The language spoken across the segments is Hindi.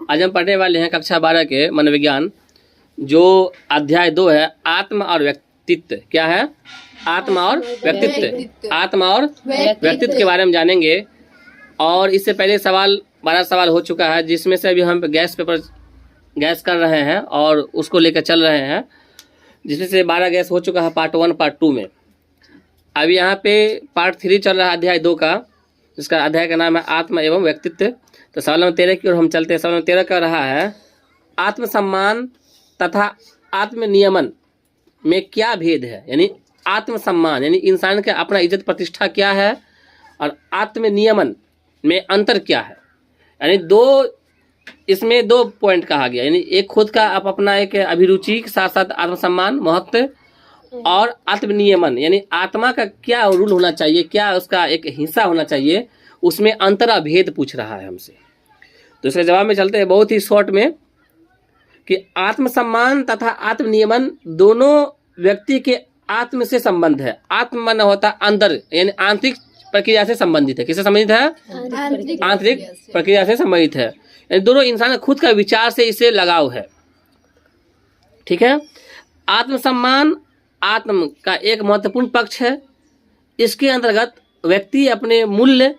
आज हम पढ़ने वाले हैं कक्षा 12 के मनोविज्ञान, जो अध्याय 2 है आत्म और व्यक्तित्व। क्या है? आत्मा और व्यक्तित्व। आत्मा और व्यक्तित्व के बारे में जानेंगे। और इससे पहले 12 सवाल हो चुका है, जिसमें से अभी हम गैस कर रहे हैं और उसको लेकर चल रहे हैं, जिसमें से 12 गैस हो चुका है पार्ट 1 पार्ट 2 में। अभी यहाँ पे पार्ट 3 चल रहा है अध्याय 2 का, जिसका अध्याय का नाम है आत्मा एवं व्यक्तित्व। तो सवाल नंबर 13 की ओर हम चलते हैं। सवाल नंबर 13 कह रहा है आत्मसम्मान तथा आत्मनियमन में क्या भेद है। यानी आत्मसम्मान यानी इंसान का अपना इज्जत प्रतिष्ठा क्या है, और आत्मनियमन में अंतर क्या है। यानी इसमें दो पॉइंट कहा गया। यानी एक खुद का आप अपना एक अभिरुचि के साथ साथ आत्मसम्मान महत्व, और आत्मनियमन यानी आत्मा का क्या रूल होना चाहिए, क्या उसका एक हिस्सा होना चाहिए, उसमें अंतर भेद पूछ रहा है हमसे। तो इसके जवाब में चलते हैं बहुत ही शॉर्ट में कि आत्मसम्मान तथा आत्मनियमन दोनों व्यक्ति के आत्म से संबंध है। आत्म मन होता अंदर, यानी आंतरिक प्रक्रिया से संबंधित है। किससे संबंधित है? आंतरिक प्रक्रिया से संबंधित है। यानी दोनों इंसान खुद का विचार से इसे लगाव है। ठीक है। आत्मसम्मान आत्म का एक महत्वपूर्ण पक्ष है। इसके अंतर्गत व्यक्ति अपने मूल्य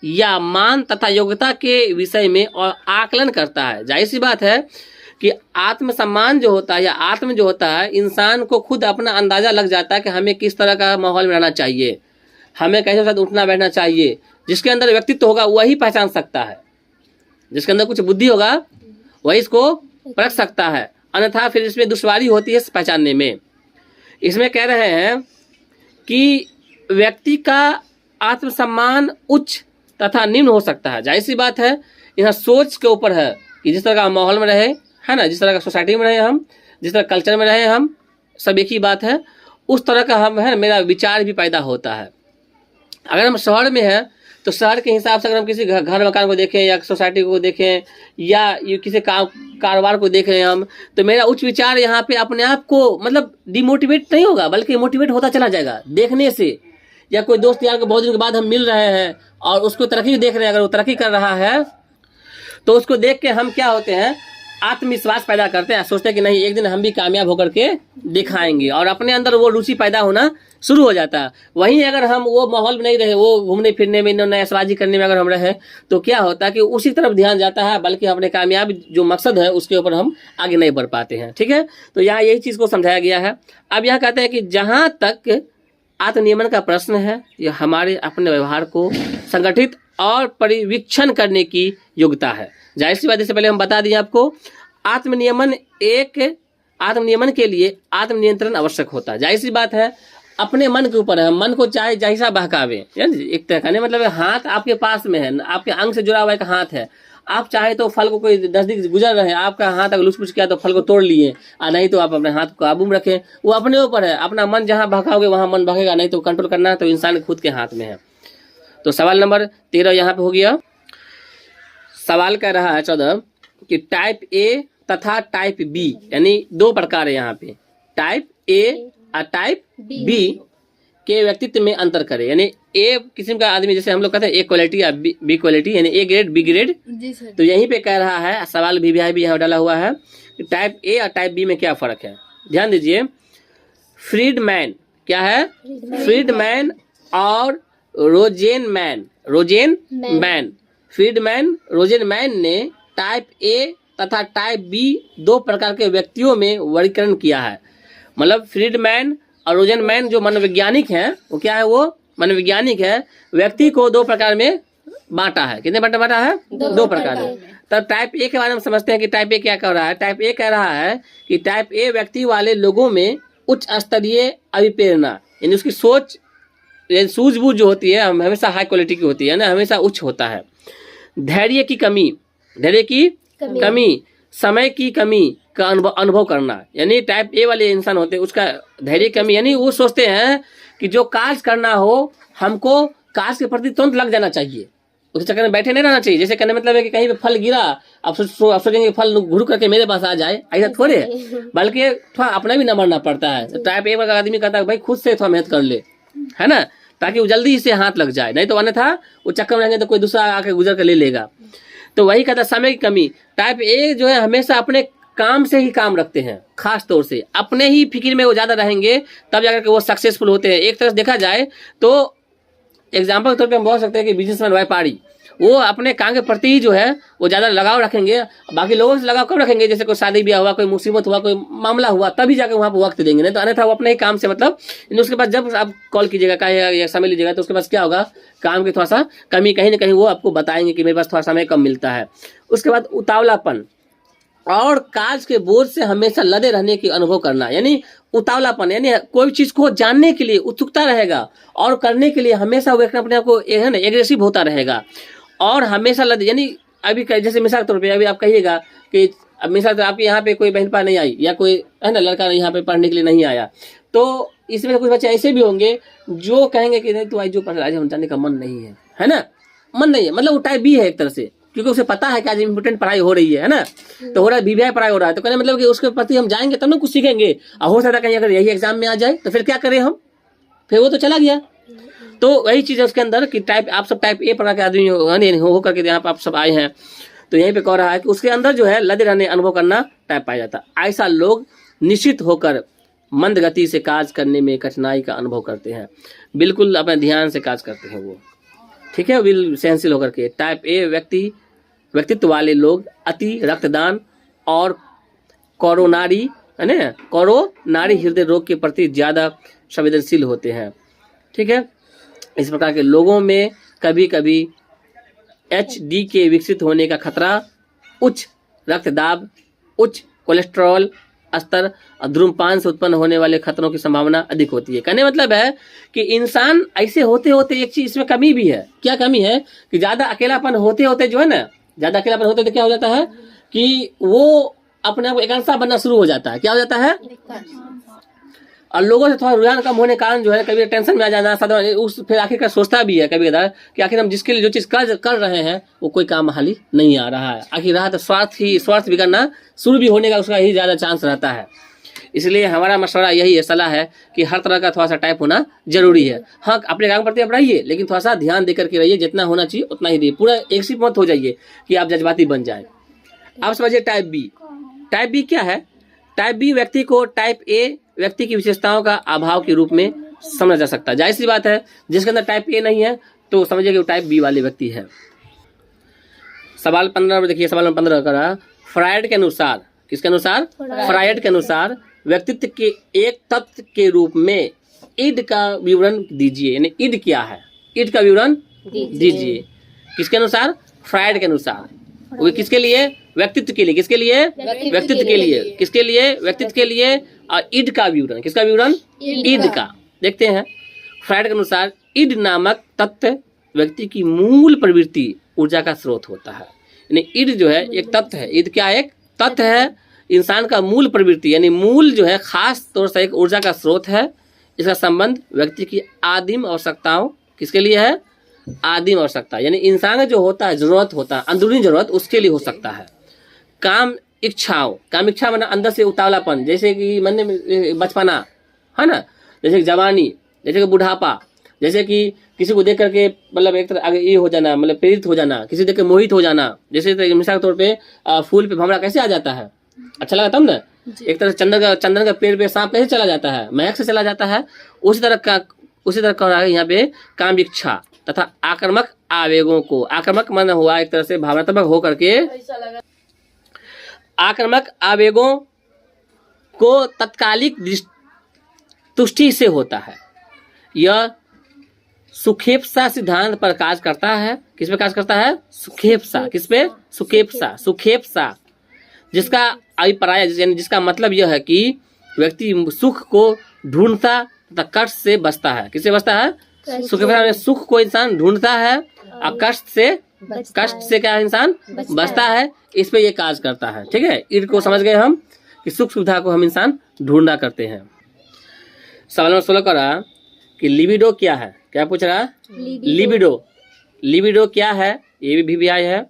या मान तथा योग्यता के विषय में और आकलन करता है। जाहिर सी बात है कि आत्मसम्मान जो होता है या आत्म जो होता है, इंसान को खुद अपना अंदाजा लग जाता है कि हमें किस तरह का माहौल में रहना चाहिए, हमें कैसे साथ उठना बैठना चाहिए। जिसके अंदर व्यक्तित्व होगा वही पहचान सकता है, जिसके अंदर कुछ बुद्धि होगा वही इसको परख सकता है, अन्यथा फिर इसमें दुश्वारी होती है पहचानने में। इसमें कह रहे हैं कि व्यक्ति का आत्मसम्मान उच्च तथा निम्न हो सकता है। जाहिर सी बात है, यहाँ सोच के ऊपर है कि जिस तरह का माहौल में रहे, है ना, जिस तरह का सोसाइटी में रहे हम, जिस तरह कल्चर में रहे हम, सब एक ही बात है, उस तरह का हम है मेरा विचार भी पैदा होता है। अगर हम शहर में हैं तो शहर के हिसाब से अगर हम किसी घर मकान को देखें या सोसाइटी को देखें या किसी कारोबार को देख रहे हैं हम, तो मेरा उच्च विचार यहाँ पे अपने आप को मतलब डिमोटिवेट नहीं होगा, बल्कि मोटिवेट होता चला जाएगा देखने से। या कोई दोस्त यार को बहुत दिन के बाद हम मिल रहे हैं और उसको तरक्की देख रहे हैं, अगर वो तरक्की कर रहा है तो उसको देख के हम क्या होते हैं, आत्मविश्वास पैदा करते हैं, सोचते हैं कि नहीं एक दिन हम भी कामयाब होकर के दिखाएंगे, और अपने अंदर वो रुचि पैदा होना शुरू हो जाता है। वहीं अगर हम वो माहौल में नहीं रहे, वो घूमने फिरने में, ऐशबाजी करने में अगर हम रहे, तो क्या होता है कि उसी तरफ ध्यान जाता है, बल्कि अपने कामयाब जो मकसद है उसके ऊपर हम आगे नहीं बढ़ पाते हैं। ठीक है। तो यहाँ यही चीज़ को समझाया गया है। अब यहाँ कहते हैं कि जहाँ तक आत्मनियमन का प्रश्न है, यह हमारे अपने व्यवहार को संगठित और परिवीक्षण करने की योग्यता है। जाहिर सी बात, इससे पहले हम बता दिए आपको, आत्मनियमन के लिए आत्मनियंत्रण आवश्यक होता है। जाहिर सी बात है, अपने मन के ऊपर है, मन को चाहे जैसा बहकावे। एक तरह का मतलब हाथ आपके पास में है, आपके अंग से जुड़ा हुआ एक हाथ है। आप चाहे तो फल को कोई नजदीक गुजर रहे हैं, आपका हाथ अगर लुच पुच किया तो फल को तोड़ लिए, और नहीं तो आप अपने हाथ को काबू में रखें। वो अपने ऊपर है, अपना मन जहाँ बहकाओगे वहाँ मन बहेगा, नहीं तो कंट्रोल करना है तो इंसान खुद के हाथ में है। तो सवाल नंबर 13 यहाँ पे हो गया। सवाल कह रहा है 14 कि टाइप ए तथा टाइप बी, यानी दो प्रकार है यहाँ पे, टाइप ए और टाइप बी के व्यक्तित्व में अंतर करे। यानी ए किस्म का आदमी, जैसे हम लोग कहते हैं ए क्वालिटी या बी क्वालिटी, यानी ए ग्रेड बी ग्रेड। तो यहीं पे कह रहा है, सवाल भी यहाँ डाला हुआ है कि टाइप ए और टाइप बी में क्या फर्क है। ध्यान दीजिए। फ्रीडमैन क्या है? फ्रीडमैन और रोजेनमैन रोजेनमैन ने टाइप ए तथा टाइप बी दो प्रकार के व्यक्तियों में वर्गीकरण किया है। मतलब फ्रीडमैन और रोजेनमैन जो मनोवैज्ञानिक हैं, वो क्या है, वो मनोवैज्ञानिक है, व्यक्ति को दो प्रकार में बांटा है। कितने बांटा है? दो प्रकार में। तब टाइप ए के बारे में समझते हैं कि टाइप ए क्या कह रहा है। टाइप ए कह रहा है कि टाइप ए व्यक्ति वाले लोगों में उच्च स्तरीय अभिप्रेरणा, यानी उसकी सोच सूझबूझ जो होती है हमेशा हाई क्वालिटी की होती है ना, हमेशा उच्च होता है। धैर्य की कमी, समय की कमी का अनुभव करना, यानी टाइप ए वाले इंसान होते हैं उसका धैर्य कमी, यानी वो सोचते हैं कि जो कार्य करना हो हमको कार्य के प्रति तुरंत लग जाना चाहिए, उसके चक्कर में बैठे नहीं रहना चाहिए। जैसे कहने मतलब है कि कहीं पे फल गिरा, आप सोचेंगे फल घुर करके मेरे पास आ जाए, ऐसा थोड़े, बल्कि थोड़ा अपना भी न मरना पड़ता है। टाइप ए का आदमी कहता है भाई खुद से थोड़ा मेहनत कर ले, है ना, ताकि वो जल्दी से हाथ लग जाए, नहीं तो अन्यथा वो चक्कर में रहेंगे तो कोई दूसरा आके गुजर कर ले लेगा। तो वही कहता समय की कमी। टाइप ए जो है हमेशा अपने काम से ही काम रखते हैं, खास तौर से अपने ही फिक्र में वो ज़्यादा रहेंगे, तब जाकर के वो सक्सेसफुल होते हैं। एक तरह से देखा जाए तो एग्जाम्पल के तौर पे हम बोल सकते हैं कि बिजनेसमैन, व्यापारी, वो अपने काम के प्रति ही जो है वो ज़्यादा लगाव रखेंगे। बाकी लोगों से लगाव कब रखेंगे? जैसे कोई शादी ब्याह हुआ, कोई मुसीबत हुआ, कोई मामला हुआ, तभी जाकर वहाँ पर वक्त देंगे, नहीं तो अन्यथा वो अपने ही काम से मतलब। उसके बाद जब आप कॉल कीजिएगा कहेगा या समय लीजिएगा, तो उसके पास क्या होगा? काम की थोड़ा सा कमी, कहीं ना कहीं वो आपको बताएंगे कि मेरे पास थोड़ा समय कम मिलता है। उसके बाद उतावलापन और काज के बोझ से हमेशा लदे रहने की अनुभव करना, यानी उतावलापन, यानी कोई चीज को जानने के लिए उत्सुकता रहेगा और करने के लिए हमेशा वो अपने आप को है ना एग्रेसिव होता रहेगा और हमेशा लदे। यानी अभी जैसे मिसाल के तौर पे अभी आप कहिएगा कि अब मिसाल तो आपके यहाँ पे कोई बहन नहीं आई या कोई है ना लड़का यहाँ पे पढ़ने के लिए नहीं आया, तो इसमें कुछ बच्चे ऐसे भी होंगे जो कहेंगे कि नहीं, तो आज जो पढ़ रहा है हम जाने का मन नहीं है ना, मन नहीं है, मतलब वो टाइप बी है एक तरह से, क्योंकि उसे पता है कि आज इम्पोर्टेंट पढ़ाई हो रही है ना, तो हो रहा है बीबीआई पढ़ाई हो रहा है, तो कहने मतलब कि उसके प्रति हम जाएंगे तब ना कुछ सीखेंगे। और हो सकता है कहीं अगर यही एग्जाम में आ जाए तो फिर क्या करें हम, फिर वो तो चला गया। तो वही चीज़ है उसके अंदर कि टाइप आप सब टाइप ए पढ़ा के आदमी हो करके यहाँ पर आप सब आए हैं, तो यहीं पे कह रहा है कि उसके अंदर जो है लदे रहने अनुभव करना टाइप पाया जाता है। ऐसा लोग निश्चित होकर मंद गति से कार्य करने में कठिनाई का अनुभव करते हैं, बिल्कुल अपने ध्यान से कार्य करते हैं वो, ठीक है, विल सहनशील होकर के। टाइप ए व्यक्तित्व वाले लोग अति रक्तदान और कोरोनारी हृदय रोग के प्रति ज़्यादा संवेदनशील होते हैं, ठीक है। इस प्रकार के लोगों में कभी कभी HD के विकसित होने का खतरा, उच्च रक्तदाब, उच्च कोलेस्ट्रॉल स्तर और धूम्रपान से उत्पन्न होने वाले खतरों की संभावना अधिक होती है। कहने मतलब है कि इंसान ऐसे होते होते एक चीज इसमें कमी भी है। क्या कमी है? कि ज्यादा अकेलापन होते होते जो है ना, ज्यादा अकेलापन होते क्या हो जाता है कि वो अपने आप को एकांता बनना शुरू हो जाता है। क्या हो जाता है? और लोगों से थोड़ा रुझान कम होने के कारण जो है कभी टेंशन में आ जाना, उस फिर आखिरकार सोचता भी है कभी कदार कि आखिर हम जिसके लिए जो चीज़ कर रहे हैं वो कोई काम हाली नहीं आ रहा है, आखिर रहा तो स्वार्थ बिगड़ना शुरू भी होने का उसका ही ज़्यादा चांस रहता है। इसलिए हमारा मशवरा यही है, सलाह है कि हर तरह का थोड़ा सा टाइप होना जरूरी है। हाँ, अपने काम प्रति आप रहिए, लेकिन थोड़ा सा ध्यान देकर के रहिए, जितना होना चाहिए उतना ही रहिए, पूरा एक सिर्फ मत हो जाइए कि आप जज्बाती बन जाए। आप समझिए टाइप बी। टाइप बी क्या है? टाइप बी व्यक्ति को टाइप ए व्यक्ति की विशेषताओं का अभाव के रूप में समझा जा सकता है। जाहिर सी बात है, जिसके अंदर टाइप ए नहीं है तो समझिए कि वो टाइप बी वाले व्यक्ति है। सवाल 15 में देखिए, सवाल 15 करा, फ्रायड के अनुसार, किसके अनुसार? फ्रायड के अनुसार व्यक्तित्व के एक तत्व के रूप में ईड का विवरण दीजिए। यानी ईड क्या है? ईड का विवरण दीजिए। किसके अनुसार? फ्रायड के अनुसार। वो किसके लिए? व्यक्तित्व के लिए। किसके लिए? व्यक्तित्व के लिए। किसके लिए? व्यक्तित्व के लिए। और ईड का विवरण, किसका विवरण? ईड का। देखते हैं, फ्रायड के अनुसार ईड नामक तत्व व्यक्ति की मूल प्रवृत्ति ऊर्जा का स्रोत होता है। यानी ईड जो है एक तत्व है। ईड क्या? एक तत्व है, इंसान का मूल प्रवृत्ति, यानी मूल जो है खास तौर से एक ऊर्जा का स्रोत है। इसका संबंध व्यक्ति की आदिम आवश्यकताओं, किसके लिए है? आदिम आवश्यकता, यानी इंसान का जो होता है, जरूरत होता है, अंदरूनी जरूरत, उसके लिए हो सकता है। काम इच्छाओं, काम इच्छा मतलब अंदर से उतावलापन, जैसे कि मन में बचपना है ना, जैसे कि जवानी, जैसे कि बुढ़ापा, जैसे कि किसी को देख करके मतलब एक तरह आगे ये हो जाना, मतलब प्रेरित हो जाना, किसी देख के मोहित हो जाना। जैसे मिसाल के तौर पे फूल पे भंवरा कैसे आ जाता है, अच्छा लगा तब ना। एक तरह चंदन का पेड़ पे सांप कैसे चला जाता है, महक से चला जाता है। उसी तरह कह रहा है यहाँ पे काम इच्छा तथा आक्रामक आवेगों को, आक्रामक मन हुआ एक तरह से भावनात्मक हो करके, आक्रामक आवेगों को तत्कालिक तुष्टि से होता है। यह सुखेप्सा सिद्धांत पर कार्य करता है। किस पे कार्य करता है? सुखेप्सा। किस पे? सुखेप्सा, जिसका अभिप्राय, यानी जिसका मतलब यह है कि व्यक्ति सुख को ढूंढता तथा कष्ट से बचता है। किससे बचता है? सुख को इंसान ढूंढता है और कष्ट से क्या इंसान बचता है। इस पे ये कार्य करता है, ठीक है। ईड को समझ गए हम कि सुख सुविधा को हम इंसान ढूंढा करते हैं। सवाल नंबर 16 करा कि लिबिडो क्या है? क्या पूछ रहा है? लिबिडो क्या है? ये भी VBI है।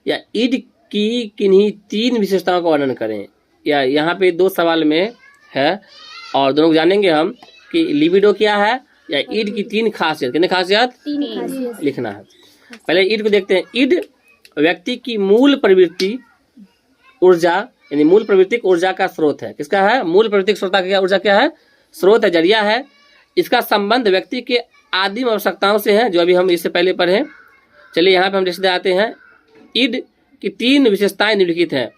या ईड की किन्हीं 3 विशेषताओं का वर्णन करें। या यहाँ पे 2 सवाल में है और दोनों को जानेंगे हम कि लिबिडो क्या है या ईड की 3 खासियत। कितनी खासियत लिखना है? पहले ईड को देखते हैं। ईड व्यक्ति की मूल प्रवृत्ति ऊर्जा, यानी मूल प्रवृत्तिक ऊर्जा का स्रोत है। किसका है? मूल प्रवृत्तिक स्रोत का ऊर्जा क्या है? स्रोत है, जरिया है। इसका संबंध व्यक्ति के आदिम आवश्यकताओं से है, जो अभी हम इससे पहले पढ़े। चलिए यहाँ पे हम जैसे आते हैं, ईड की 3 विशेषताएं निम्नलिखित हैं।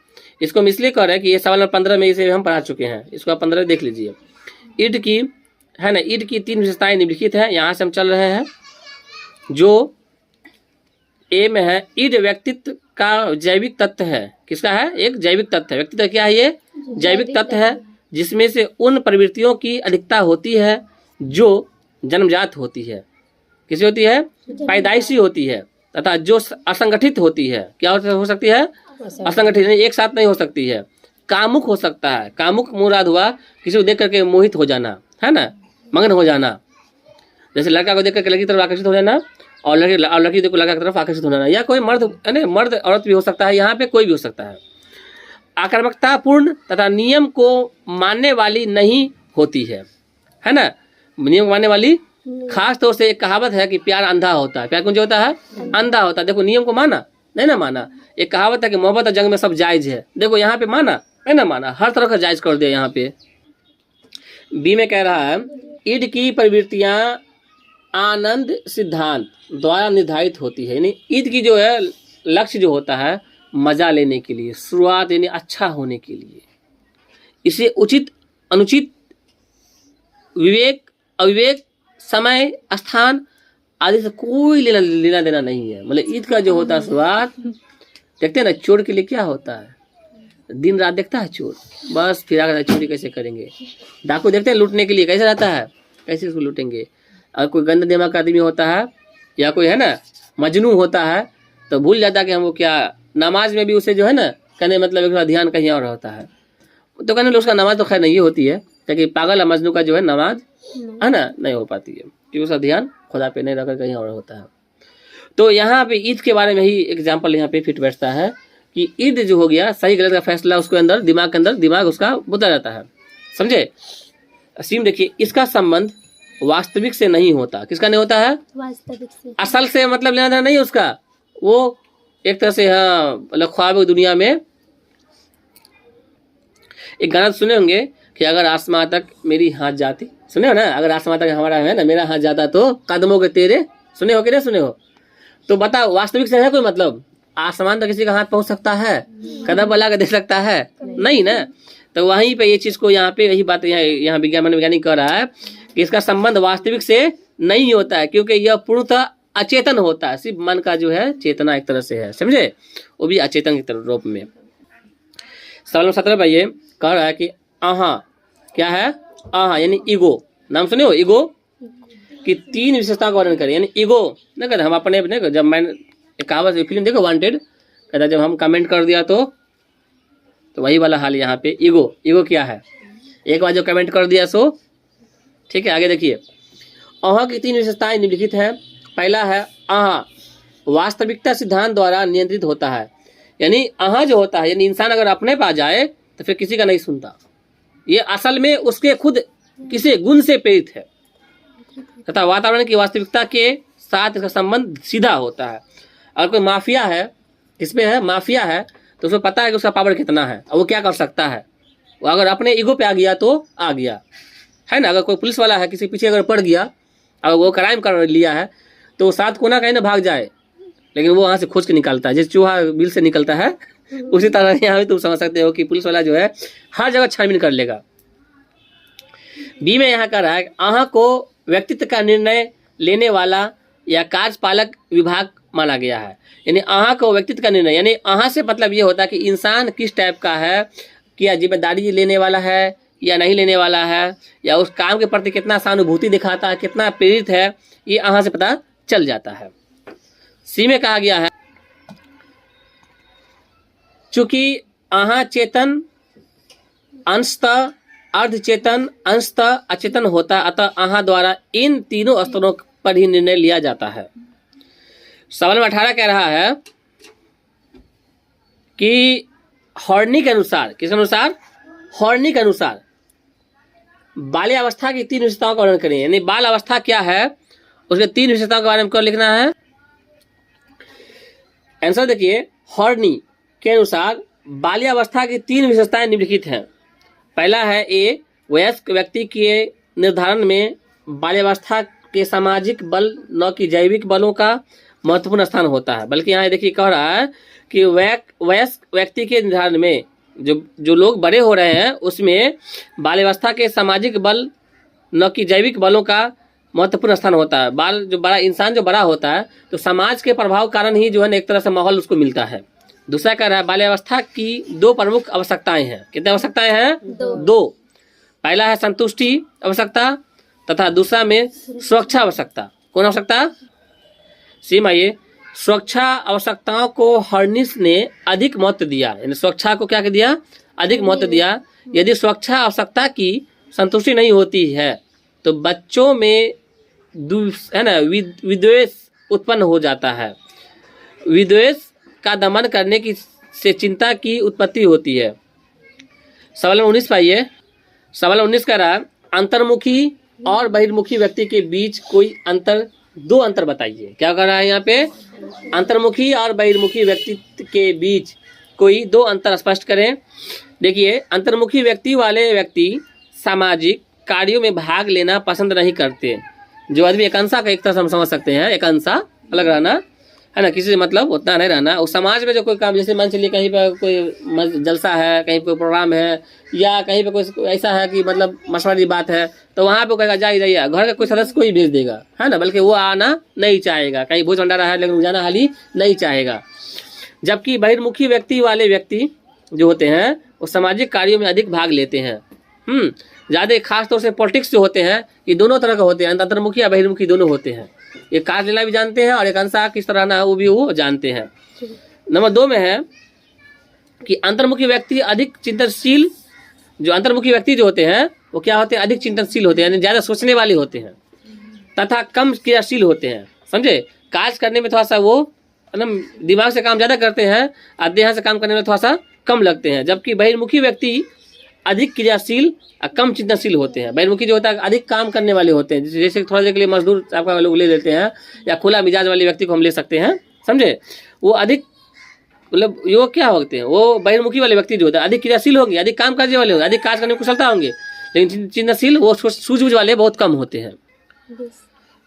इसको हम इसलिए कर रहे हैं कि ये सवाल नंबर 15 में इसे हम पढ़ा चुके हैं, इसको आप 15 देख लीजिए। ईड की है ना, ईड की 3 विशेषताएं निम्नलिखित हैं। यहाँ से हम चल रहे हैं, जो ए में है, ईड व्यक्तित्व का जैविक तत्व है। किसका है? एक जैविक तत्व है। व्यक्तित्व क्या है? ये जैविक तत्व है, जिसमें से उन प्रवृत्तियों की अधिकता होती है जो जन्मजात होती है। किसी होती है? पैदाइशी होती है, तथा जो असंगठित होती है। क्या हो सकती है? असंगठित, नहीं, एक साथ नहीं हो सकती है। कामुक हो सकता है। कामुक मुराद हुआ किसी को देख करके मोहित हो जाना, है ना, मगन हो जाना। जैसे लड़का को देख करके लड़की की तरफ आकर्षित हो जाना, और लड़की देखो लड़का की तरफ आकर्षित हो जाना। या कोई मर्द, यानी मर्द औरत भी हो सकता है, यहाँ पे कोई भी हो सकता है। आक्रामकतापूर्ण तथा नियम को मानने वाली नहीं होती है ना। नियम मानने वाली, खास तौर से एक कहावत है कि प्यार अंधा होता है। प्यार कौन जो होता है? अंधा होता है। देखो नियम को माना, नहीं ना माना। एक कहावत है कि मोहब्बत और जंग में सब जायज है। देखो यहाँ पे माना, नहीं ना माना, हर तरह का जायज कर दिया यहाँ पे। बी में कह रहा है, ईड की प्रवृत्तियां आनंद सिद्धांत द्वारा निर्धारित होती है। यानी ईद की जो है लक्ष्य जो होता है, मजा लेने के लिए, शुरुआत यानी अच्छा होने के लिए। इसे उचित अनुचित, विवेक अविवेक, समय स्थान आदि से कोई लेना देना नहीं है। मतलब ईद का जो होता है शुरुआत, देखते हैं ना चोर के लिए क्या होता है, दिन रात देखता है चोर, बस फिर आकर चोरी कैसे करेंगे। डाकू देखते हैं लूटने के लिए कैसे रहता है, कैसे उसको लूटेंगे। अगर कोई गंदा दिमाग का आदमी होता है, या कोई है ना मजनू होता है, तो भूल जाता है कि हम वो क्या, नमाज में भी उसे जो है ना कहने मतलब एक ध्यान कहीं और होता है। तो कहने उसका नमाज तो खैर नहीं होती है, क्योंकि पागल मजनू का जो है नमाज है ना नहीं हो पाती है, क्योंकि उसका ध्यान खुदा पे नहीं रहकर कहीं और होता है। तो यहाँ पे ईद के बारे में ही एग्जाम्पल यहाँ पे फिट बैठता है कि ईद जो हो गया, सही गलत का फैसला उसके अंदर, दिमाग के अंदर, दिमाग उसका बुता रहता है, समझे। सीम देखिए, इसका संबंध वास्तविक से नहीं होता। किसका नहीं होता है? वास्तविक से। असल से मतलब लेना देना नहीं उसका, वो एक तरह से, हाँ मतलब ख्वाब दुनिया में। एक गाना सुने होंगे कि अगर आसमां तक मेरी हाथ जाती, सुने हो ना, अगर आसमां तक हमारा है ना मेरा हाथ जाता तो कदमों के तेरे, सुने हो कि नहीं सुने हो। तो बताओ वास्तविक से है कोई मतलब? आसमान तक किसी का हाथ पहुंच सकता है? कदम बला के देख सकता है? नहीं ना। तो वहीं पे ये चीज को यहाँ पे यही बात यहाँ वैज्ञानिक कह रहा है कि इसका संबंध वास्तविक से नहीं होता है, क्योंकि यह पूर्णतः अचेतन होता है। सिर्फ मन का जो है चेतना एक तरह से है, समझे, वो भी अचेतन के रूप में। सवाल 17 पर ये कह रहा है कि आहा, क्या है? आहा यानी ईगो, नाम सुने हो? ईगो की 3 विशेषताओं का वर्णन करें। यानी ईगो नहीं कहते हम अपने अपने, जब मैंने एक कहावत फिल्म देखो वांटेड, कहता जब हम कमेंट कर दिया तो वही वाला हाल यहाँ पे। ईगो क्या है? एक बार जो कमेंट कर दिया सो ठीक है। आगे देखिए, आहा की 3 विशेषताएं निम्नलिखित हैं। पहला है आहा वास्तविकता सिद्धांत द्वारा नियंत्रित होता है। यानी आहा जो होता है, यानी इंसान अगर अपने पास जाए तो फिर किसी का नहीं सुनता। ये असल में उसके खुद किसी गुण से प्रेरित है, तथा वातावरण की वास्तविकता के साथ इसका संबंध सीधा होता है। अगर कोई माफिया है, इसमें है माफिया है, तो उसको पता है कि उसका पावर कितना है और वो क्या कर सकता है। वो अगर अपने ईगो पे आ गया तो आ गया, है ना। अगर कोई पुलिस वाला है, किसी पीछे अगर पड़ गया, अगर वो क्राइम कर लिया है, तो 7 कोना कहीं ना भाग जाए, लेकिन वो वहाँ से खोज के निकालता है, जैसे चूहा बिल से निकलता है। उसी तरह यहाँ पे तुम समझ सकते हो कि पुलिस वाला जो है हर जगह छानबीन कर लेगा। बी में यहाँ कह रहा है, आहा को व्यक्तित्व का निर्णय लेने वाला या कार्यपालक विभाग माना गया है। यानी आहा को व्यक्तित्व का निर्णय, यानी आहा से मतलब ये होता है कि इंसान किस टाइप का है, क्या जिम्मेदारी लेने वाला है या नहीं लेने वाला है, या उस काम के प्रति कितना सहानुभूति दिखाता है, कितना प्रेरित है, ये आहा से पता चल जाता है। सी में कहा गया है, चूंकि आहा चेतन अंशतः अर्धचेतन अंशतः अचेतन होता, अतः आहा द्वारा इन तीनों स्तरों पर ही निर्णय लिया जाता है। सवाल में 18 कह रहा है कि हॉर्नी के अनुसार, किस अनुसार? हॉर्नी के अनुसार बाल्यावस्था की 3 विशेषताओं का वर्णन करें। यानी बाल अवस्था क्या है, उसके 3 विशेषताओं के बारे में क्यों लिखना है? आंसर देखिए, हॉर्नी के अनुसार बाल्यावस्था की 3 विशेषताएं निम्नलिखित हैं। पहला है ए, वयस्क व्यक्ति के निर्धारण में बाल्यावस्था के सामाजिक बल न कि जैविक बलों का महत्वपूर्ण स्थान होता है। बल्कि यहाँ देखिए कह रहा है कि वयस्क व्यक्ति के निर्धारण में जो लोग बड़े हो रहे हैं उसमें बाल्यावस्था के सामाजिक बल न कि जैविक बलों का महत्वपूर्ण स्थान होता है। इंसान जो बड़ा होता है तो समाज के प्रभाव कारण ही जो है एक तरह से माहौल उसको मिलता है। दूसरा कह रहा है बाल्यावस्था की 2 प्रमुख आवश्यकताएं हैं। कितनी आवश्यकताएं हैं? 2। पहला है संतुष्टि आवश्यकता तथा दूसरा में सुरक्षा आवश्यकता। कौन आवश्यकता? सीमा ये सुरक्षा आवश्यकताओं को हर्निस ने अधिक महत्व दिया। यानी सुरक्षा को क्या दिया? अधिक महत्व दिया। यदि सुरक्षा आवश्यकता की संतुष्टि नहीं होती है तो बच्चों में विद्वेष उत्पन्न हो जाता है। विद्वेष का दमन करने की से चिंता की उत्पत्ति होती है। सवाल 19 पाइए। सवाल 19 कह रहा है अंतर्मुखी और बहिर्मुखी व्यक्ति के बीच कोई अंतर, 2 अंतर बताइए। क्या कर रहा है यहाँ पे? अंतर्मुखी और बहिर्मुखी व्यक्ति के बीच कोई 2 अंतर स्पष्ट करें। देखिए, अंतर्मुखी व्यक्ति वाले व्यक्ति सामाजिक कार्यों में भाग लेना पसंद नहीं करते। जो आदमी एकांशा का एक तरह से हम समझ सकते हैं, एकांशा अलग रहना है ना, किसी से मतलब उतना नहीं रहना। उस समाज में जो कोई काम, जैसे मान चलिए कहीं पर कोई जलसा है, कहीं पर प्रोग्राम है, या कहीं पे कोई ऐसा है कि मतलब मशवरी बात है, तो वहाँ पे कहेगा जाइए, घर का कोई सदस्य को ही भेज देगा, है ना, बल्कि वो आना नहीं चाहेगा। कहीं भोज भंडारा है लेकिन जाना हाल ही नहीं चाहेगा। जबकि बहिर्मुखी व्यक्ति वाले व्यक्ति जो होते हैं वो सामाजिक कार्यों में अधिक भाग लेते हैं। ज़्यादा खास तौर से पॉलिटिक्स जो होते हैं ये दोनों तरह के होते हैं, अंतर्मुखी या बहिर्मुखी दोनों होते हैं। ये कार्य लेना भी जानते हैं और एकांशा किस तरह ना वो जानते हैं। नंबर 2 में है कि अंतर्मुखी व्यक्ति अधिक चिंतनशील, जो अंतर्मुखी व्यक्ति जो होते हैं वो क्या होते हैं? अधिक चिंतनशील होते हैं, यानी ज़्यादा सोचने वाले होते हैं तथा कम क्रियाशील होते हैं। समझे? काज करने में थोड़ा सा वो दिमाग से काम ज़्यादा करते हैं और देह से काम करने में थोड़ा सा कम लगते हैं। जबकि बहिर्मुखी व्यक्ति अधिक क्रियाशील और कम चिंतनशील होते हैं। बहिर्मुखी जो होता है अधिक काम करने वाले होते हैं, जैसे थोड़ा देर के लिए मजदूर आपका लोग ले लेते हैं, या खुला मिजाज वाले व्यक्ति को हम ले सकते हैं। समझे? वो अधिक मतलब वो क्या होते हैं, वो बहिर्मुखी वाले व्यक्ति जो होता है अधिक क्रियाशील होंगे, अधिक काम करने वाले होंगे, अधिक कार्य करने में कुशलता होंगे, लेकिन चिंतनशील वो सूझबूझ वाले बहुत कम होते हैं।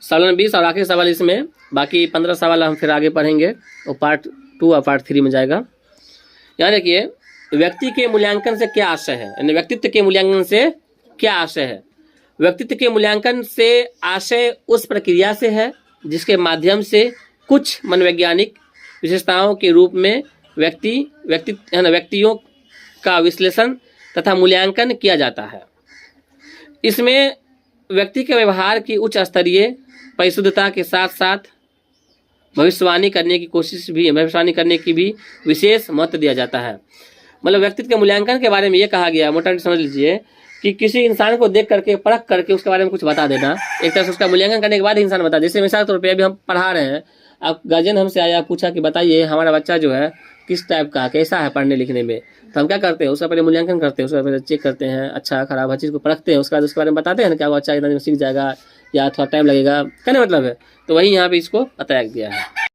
सवाल 20 और आखिरी सवाल इसमें, बाकी 15 सवाल हम फिर आगे पढ़ेंगे, वो पार्ट 2 और पार्ट 3 में जाएगा। यहाँ देखिए, व्यक्ति के मूल्यांकन से क्या आशय है, यानी व्यक्तित्व के मूल्यांकन से क्या आशय है? व्यक्तित्व के मूल्यांकन से आशय उस प्रक्रिया से है जिसके माध्यम से कुछ मनोवैज्ञानिक विशेषताओं के रूप में व्यक्तियों का विश्लेषण तथा मूल्यांकन किया जाता है। इसमें व्यक्ति के व्यवहार की उच्च स्तरीय परिशुद्धता के साथ साथ भविष्यवाणी करने की भी विशेष महत्व दिया जाता है। मतलब व्यक्तित्व के मूल्यांकन के बारे में ये कहा गया, मोटा समझ लीजिए कि किसी इंसान को देख करके परख करके उसके बारे में कुछ बता देना, एक तरह से उसका मूल्यांकन करने के बाद ही इंसान बता। जैसे मिसाल तौर पे अभी हम पढ़ा रहे हैं, आप गार्जियन हमसे आया पूछा कि बताइए हमारा बच्चा जो है किस टाइप का, कैसा है पढ़ने लिखने में, तो हम क्या करते हैं? उसका पहले मूल्यांकन करते हैं, उसका पहले चेक करते हैं, अच्छा खराब हर चीज़ को परखते हैं, उसके बाद उसके बारे में बताते हैं ना, क्या वो अच्छा इतना सीख जाएगा या थोड़ा टाइम लगेगा, कहने मतलब है। तो वही यहाँ पे इसको बताया गया है।